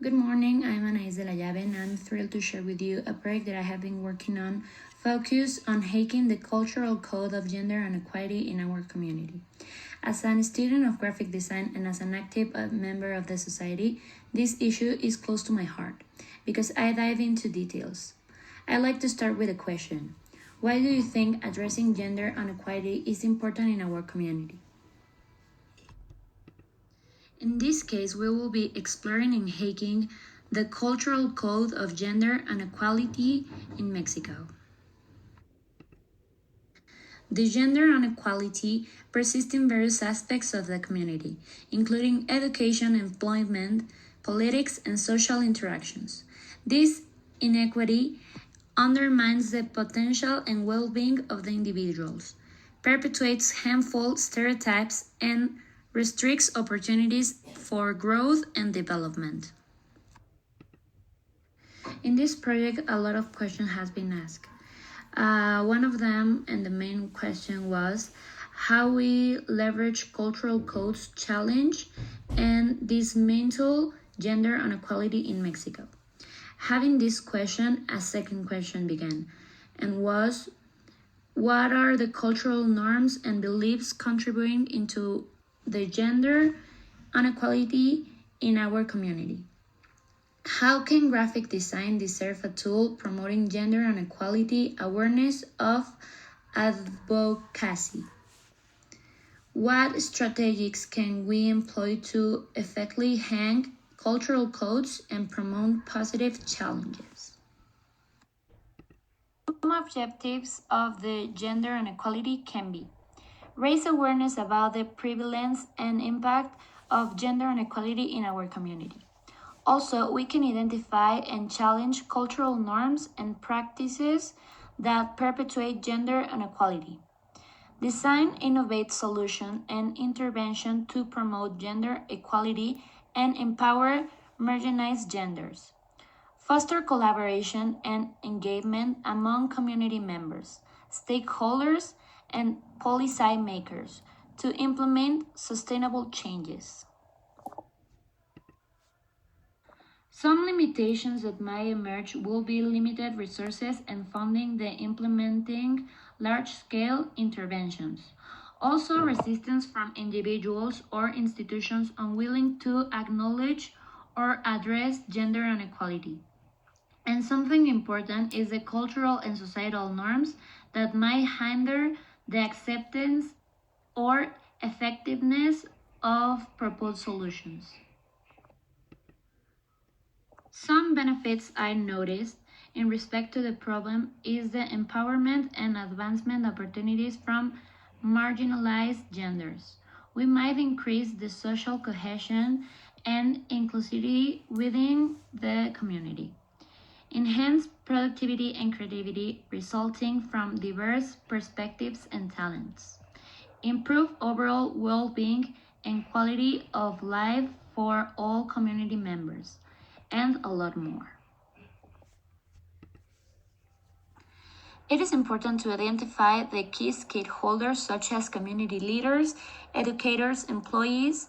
Good morning, I'm Anaís De la Llave, and I'm thrilled to share with you a project that I have been working on focused on hacking the cultural code of gender and equality in our community. As a student of graphic design and as an active member of the society, this issue is close to my heart because I dive into details. I'd like to start with a question. Why do you think addressing gender inequality is important in our community? In this case, we will be exploring and hacking the cultural code of gender and equality in Mexico. The gender inequality persists in various aspects of the community, including education, employment, politics, and social interactions. This inequity undermines the potential and well-being of the individuals, perpetuates harmful stereotypes, and restricts opportunities for growth and development. In this project, a lot of questions has been asked. One of them, and the main question was how we leverage cultural codes challenge and dismantle gender inequality in Mexico. Having this question, a second question began, and was what are the cultural norms and beliefs contributing into the gender inequality in our community? How can graphic design serve a tool promoting gender inequality awareness of advocacy? What strategies can we employ to effectively hang cultural codes and promote positive challenges? Some objectives of the gender inequality can be raise awareness about the prevalence and impact of gender inequality in our community. Also, we can identify and challenge cultural norms and practices that perpetuate gender inequality. Design innovative solutions and intervention to promote gender equality and empower marginalized genders. Foster collaboration and engagement among community members, stakeholders, and policy makers to implement sustainable changes. Some limitations that might emerge will be limited resources and funding the implementing large-scale interventions. Also, resistance from individuals or institutions unwilling to acknowledge or address gender inequality. And something important is the cultural and societal norms that might hinder the acceptance or effectiveness of proposed solutions. Some benefits I noticed in respect to the problem is the empowerment and advancement opportunities from marginalized genders. We might increase the social cohesion and inclusivity within the community. Enhance productivity and creativity resulting from diverse perspectives and talents. Improve overall well-being and quality of life for all community members, and a lot more. It is important to identify the key stakeholders such as community leaders, educators, employees,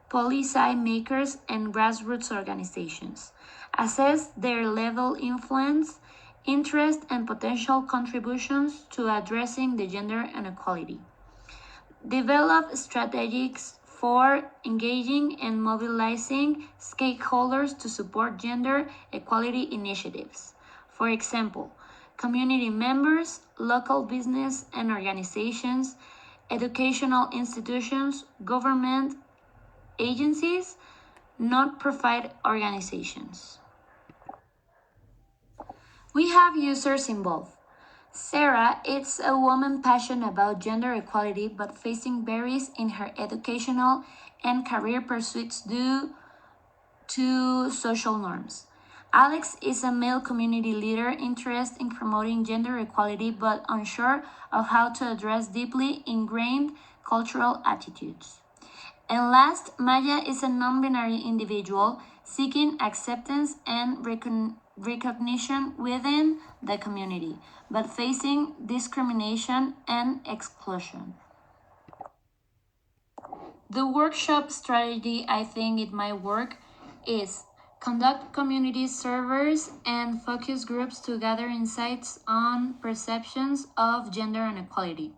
policy makers, and grassroots organizations. Assess their level of influence, interest, and potential contributions to addressing the gender inequality. Develop strategies for engaging and mobilizing stakeholders to support gender equality initiatives. For example, community members, local business and organizations, educational institutions, government agencies, non-profit organizations. We have users involved. Sarah is a woman passionate about gender equality but facing barriers in her educational and career pursuits due to social norms. Alex is a male community leader interested in promoting gender equality but unsure of how to address deeply ingrained cultural attitudes. And last, Maya is a non-binary individual seeking acceptance and recognition within the community, but facing discrimination and exclusion. The workshop strategy I think it might work is Conduct community surveys and focus groups to gather insights on perceptions of gender inequality.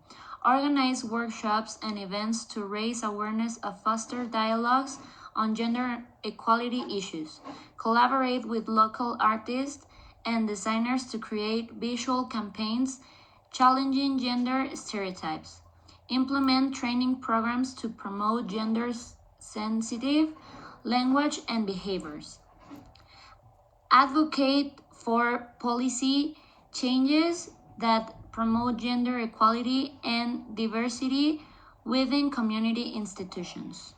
Organize workshops and events to raise awareness of foster dialogues on gender equality issues. Collaborate with local artists and designers to create visual campaigns challenging gender stereotypes. Implement training programs to promote gender sensitive language and behaviors. Advocate for policy changes that promote gender equality and diversity within community institutions.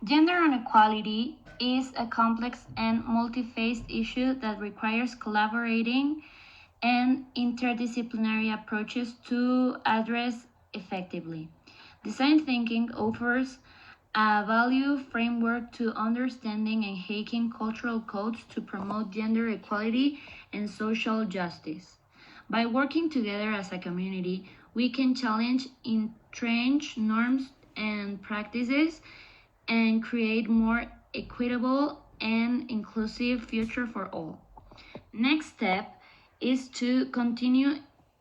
Gender inequality is a complex and multi-phased issue that requires collaborating and interdisciplinary approaches to address effectively. Design thinking offers a value framework to understanding and hacking cultural codes to promote gender equality and social justice. By working together as a community, we can challenge entrenched norms and practices and create more equitable and inclusive future for all. Next step is to continue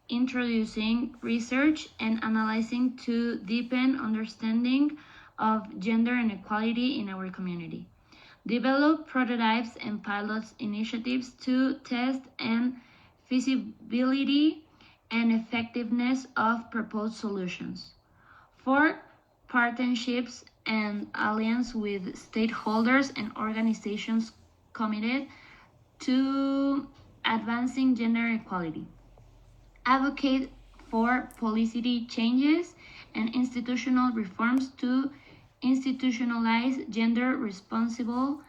introducing research and analyzing to deepen understanding of gender inequality in our community. Develop prototypes and pilots initiatives to test and feasibility and effectiveness of proposed solutions. 4. Partnerships and alliance with stakeholders and organizations committed to advancing gender equality. Advocate for policy changes and institutional reforms to institutionalize gender responsible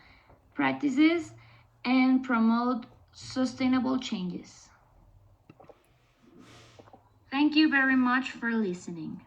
practices and promote sustainable changes. Thank you very much for listening.